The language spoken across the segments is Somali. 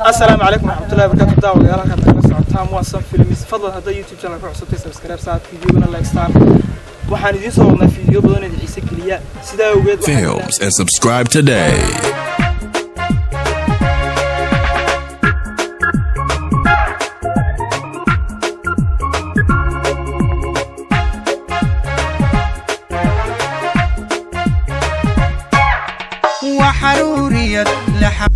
السلام عليكم ورحمة الله وبركاته. دعوة يا لك أنا سعرتها موصل فيلم فضل هذا يوتيوب channel كروح سبتي سبسكرايب ساعات فيديو قلنا لايك ستار وحان يدي صورنا فيديو بدون يدعيسك ليا سيدا وجد Films and subscribe today. وحرورية لحم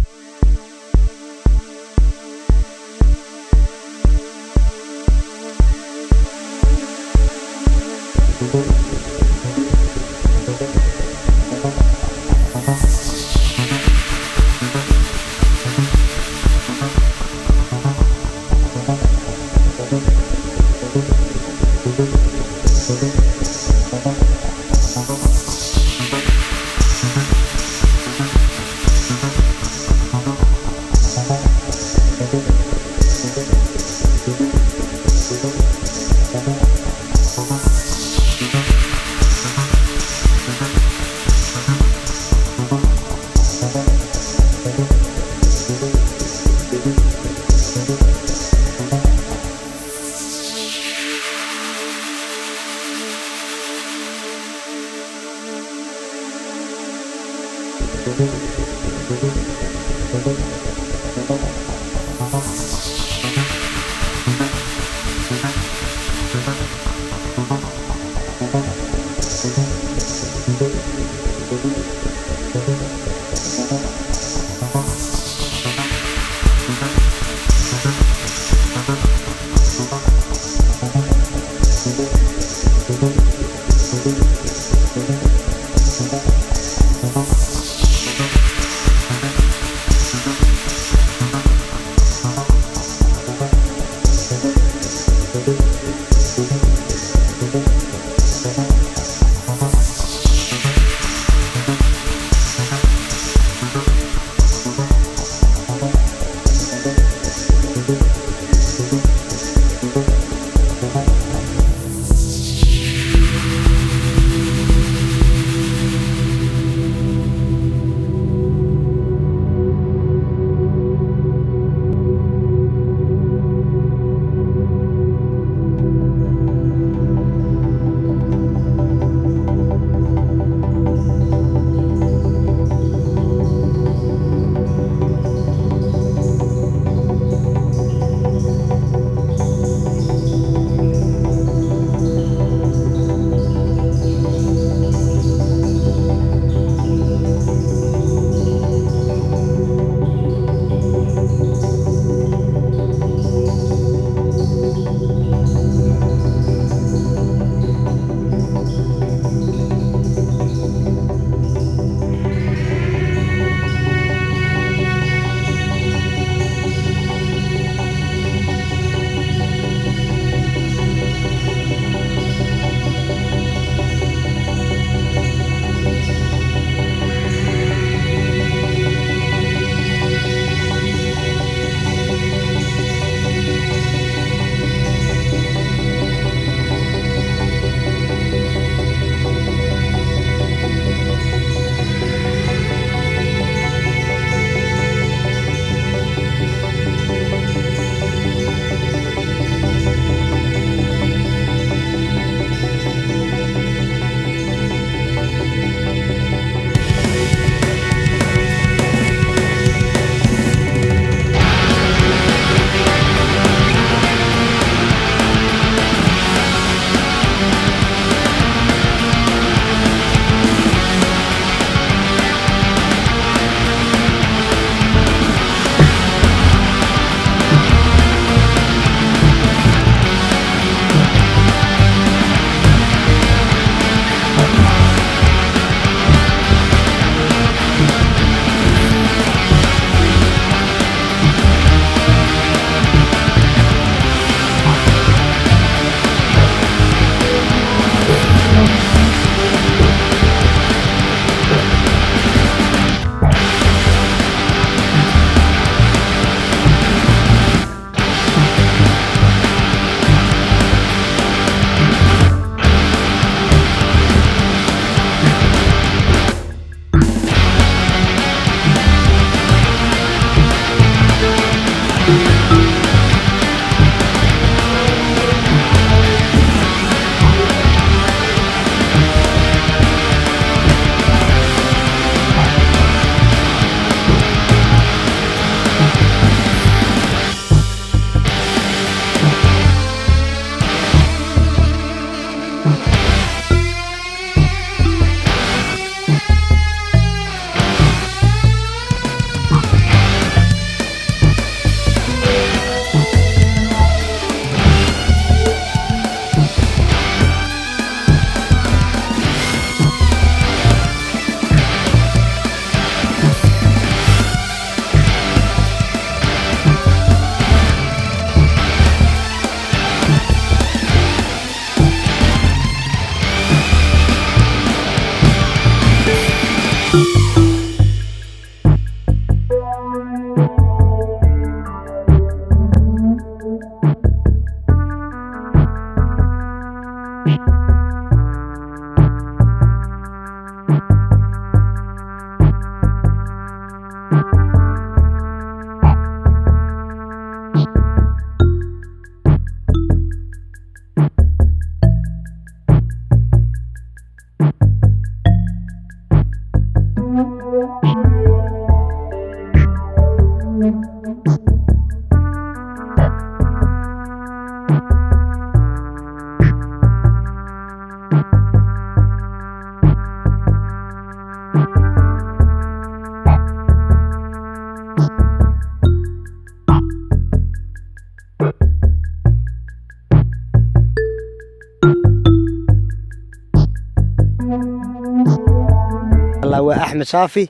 أحمد شافي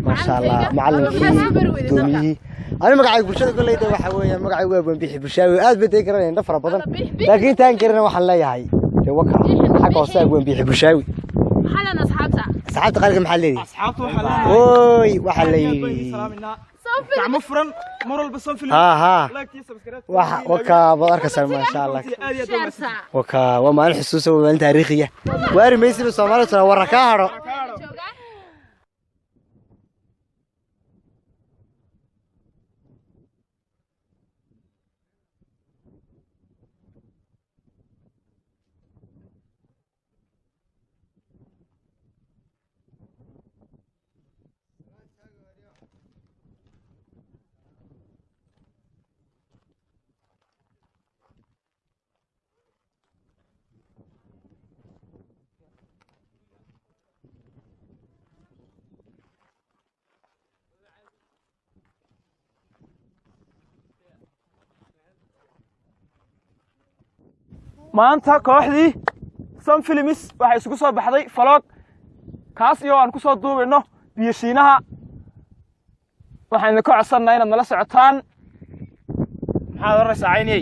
ما شاء الله معلم دومي أنا مقعد بوشة كل يوم وحوي مقعد وين بيحب بوشاوي قاعد بدي يقرأ نفر بدن لكن تانكرنا وحلا يهاي وكا حق وصاق وين بيحب بوشاوي حلا أصحابته قالك محلي أصحابته حلا أوي وحلي تعمل فرن مرة البصل في ها وكا بارك ما شاء الله وكا وما الحسوس وما تاريخية واري ميسي بالصومالي ترى وركاهرو maanta kooxdii Sun Films waxay isugu soo baxday vlog kaas iyo aan ku soo duubeyno biyashiinaha waxaan ka codsanaynaa inaad nala socotaan maxaad raasacaynay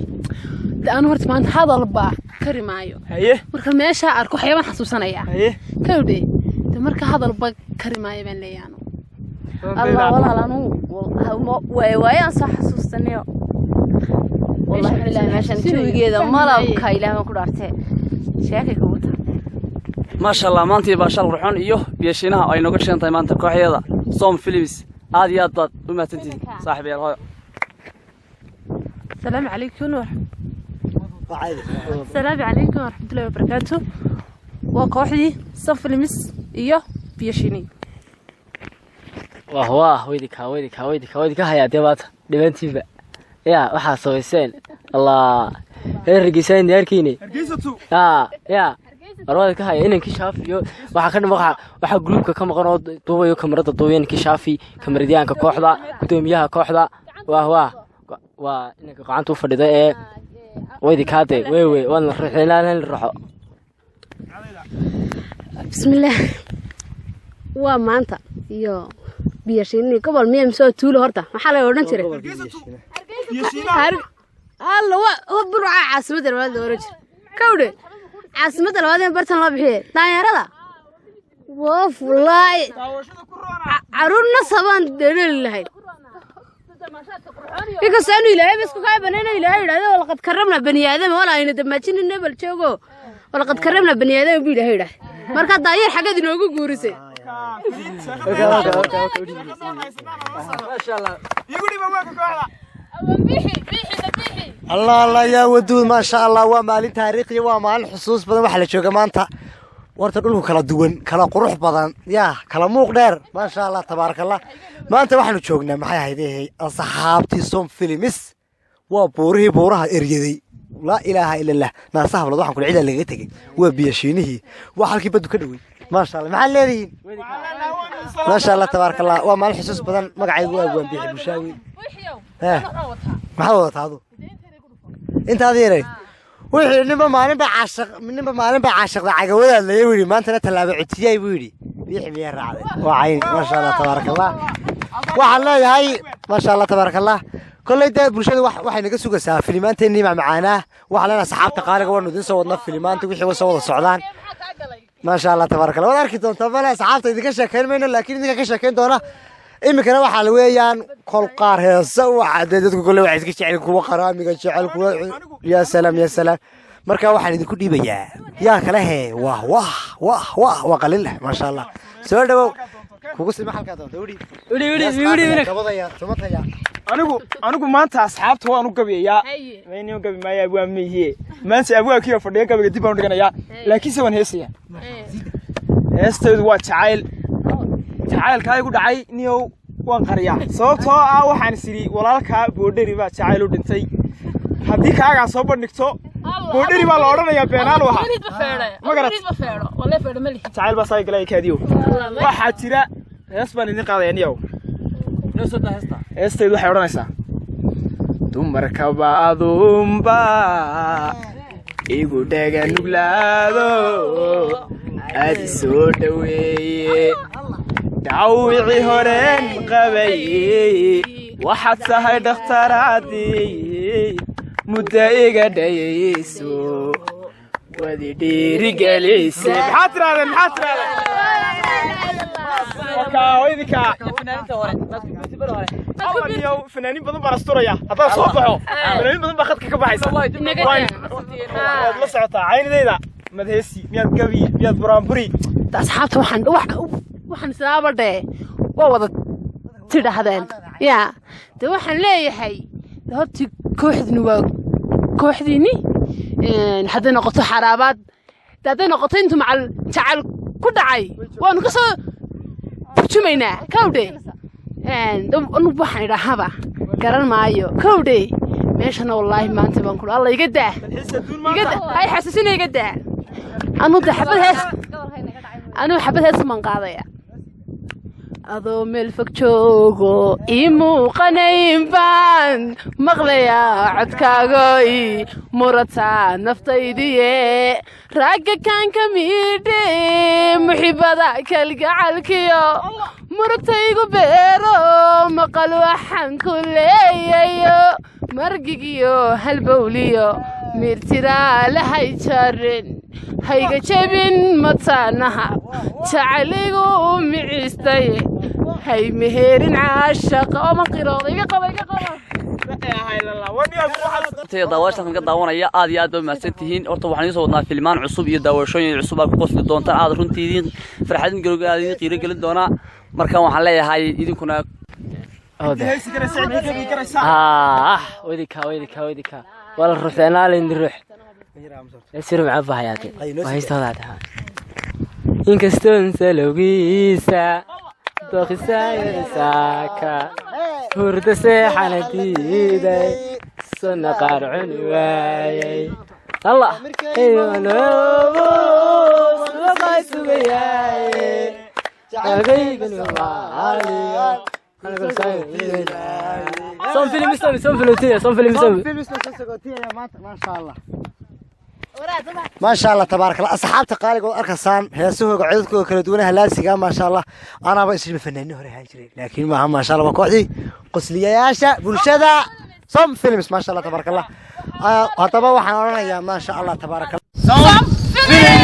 أنا هرت ما أنت هذا الباع كريمايو haye مركا ماشى أركو حيوان حسوسنا يا haye كودي مركا هذا الباع كريمايو بين ليانو الله والله لانو واي صح حسوسنيو والله بالله ماشان جوجيدا ملابka ilaahay ku dhaartay sheekay ku wata ما شاء الله maantii baashal ruxun iyo biyashinaha ay nooga sheentay maanta kooxyada Sun Films aad iyo aad u maatantiin saaxiib yar السلام عليكم السلام عليكم ورحمة الله وبركاته وكوحدي Sun Films iyo biyashini واه ويدك هيا دبات دبنتيبا يا waxa sooyseen الله hergiseen yarkiini hargeysatu يا arwada ka haya inanki shaafiyo waxa ka dhamaqa waxa groupka ka maqan oo duubayo kamarada duubayanki shaafi kamaradiyaanka kooxda gudoomiyaha kooxda waa inanka gacanta u fadhida ee ويدك هذا وي وانا رحنا نروح بسم الله وما أنت يا بيشيني قبل مية مسوي تولو هرتا ما حلا يورن ترى هلا هو برع عاصمة الوالد ورجل كودي عاصمة الوالد برتن الله بحيه لا يا رضا وف والله عرونا صبان دليل هاي يقصانو إلهي بس كاي بنينا إلهي هذا ولقد كرمنا بني آدم ولا إن دماجين النبل شوقو ولقد كرمنا بني آدم بيلهي ده مركز داير حاجة دي نوجو جورسي ما شاء الله يقولي باباك كوحدة الله يا ودود ما شاء الله ومالين تاريخي ومالين حصوص بدن waxa la jooga maanta warta dhulku kala duwan kala qurux badan yaa kala muuq dheer ma sha Allah tabarakallah maanta waxaanu joognaa maxay ahaydee asxaabtii Sun Films waa buuraha eryaday la ilaaha illa allah naasaha walaad waxaan ku ciidan laga tagay waa biyashiinihii waa halkii badu ka dhaway ma sha Allah maxaa leeyihiin ma sha Allah tabarakallah waa maalin xusuus badan magacaygu waa go'an bixi bushaawi maxaa wadaado inta adeeray wixii ninba maalin ba caashiq cagawada la yiri maanta talaabo cutiyay buu yiri bixi biya raacday waa cayn ma sha Allah tabarakallah waxaan leeyahay ma sha Allah tabarakallah كلية برشلونة واحد نقص وقصها فيلمان تاني مع معاناه وعلى أنا صحابة قارئ قوانو دين صوتنا فيلمان تقول وصوت السعودان ما شاء الله تبارك الله ولا أركضون طبعا صحابة إذا كشة كان منه لكن إذا كشة كان دوره إما كانوا وحلويان كل قاره سوى عدد كل واحد كشة على كوا قرامي كشة على كوا يا سلام مركا واحد يقول لي بيا يا كله واه وقلله ما شاء الله سؤال ده كوكس المحل كذا ودي منك كبضيا ثم تيا anigu maanta asxaabta waan u gabiyaa weynii gabi maaya waa miye maanta abwaakii fadhiya gabiga dib aan dhiganayaa laakiin sawan heesaya heesteedu waa jacaylka igu dhacay niyow waan qariyaa sababtoo ah waxaan siri walaalka boodheri baa jacayl u dhintay haddii kaaga soo bandhigto boodheri baa la oranayaa beenaal waxa jacayl baa say galay kaadiyo waxa jira hees baan idin qaadaya niyow heesteedu waxay oranaysaa dumarka baadumba igu dhaga nuglaado aad soo dhaweeye dhawicii horeen qabayey waxaad tahay dhakhtaraadii muddo iga dhayayso wadi dhiirigelisay maxaad tirahdeen fanaaniin badan baan asturaya haddaan soo baxo fanaaniin badan baa khadka ka baxaysa waad la socotaa caynidayda madheesi miyaad gabi miyaad buraanburi asxaabta waxaan islaabadhe waa wada tidhahdeen yaa de waxaan leeyahay hortii kooxdini waa kooxdiini hadday noqoto xaraabaad hadday noqoto intuu macal jacal ku dhacay waanu ka soo burjumaynaa kawdhe waxaan idhaahaba garan maayo kawdhe meeshana wallaahi maanta baan ku alla iga daa hay xasuusina iga daa anugu xabad hees baan qaadaya adoo meel fog joogo ii muuqanayn baan maqlayaa codkaagoy murataa naftaydiye ragga kaan ka miidhe muxibada kalgacalkiyo murugtaygu beero maqal waxaan ku leeyayo margigiyo halbowliyo miirtiraa lahay jarin hayga jebin mataanaha jacaligu miciistay hay meheerin caashaqa oo maqirooda iga qaba daawashatan ka daawanaya aad iyo aad baa mahadsan tihiin horta waxaan idin soo wadnaa filmaan cusub iyo daawashooyin cusub aad ku qosli doontaan aad runtiidiin farxadin galowga aad idin qiiro gelin doonaa marka waxaan leeyahay idinkuna وديكا ولا الرحنا لندروح يصير مع بحياتي وهيستوعب إن كستون سلوجيسا دوخسا يساكا هرد سيحنا تيدا سنة قارعون واي الله أيوة نوبوس وقايس وياي أغيب المعالي صون فيلم ما شاء الله ما شاء الله تبارك الله أصحابته قالوا أركسان هيسوه قعدتكم كل دونها لاسقة ما شاء الله أنا بس فنانين هوري هاجري لكن ما شاء الله وقعدي قصلي ياشا برشدا صم فيلم ما شاء الله تبارك الله هطبا وحنا يا ما شاء الله تبارك الله صم فيلم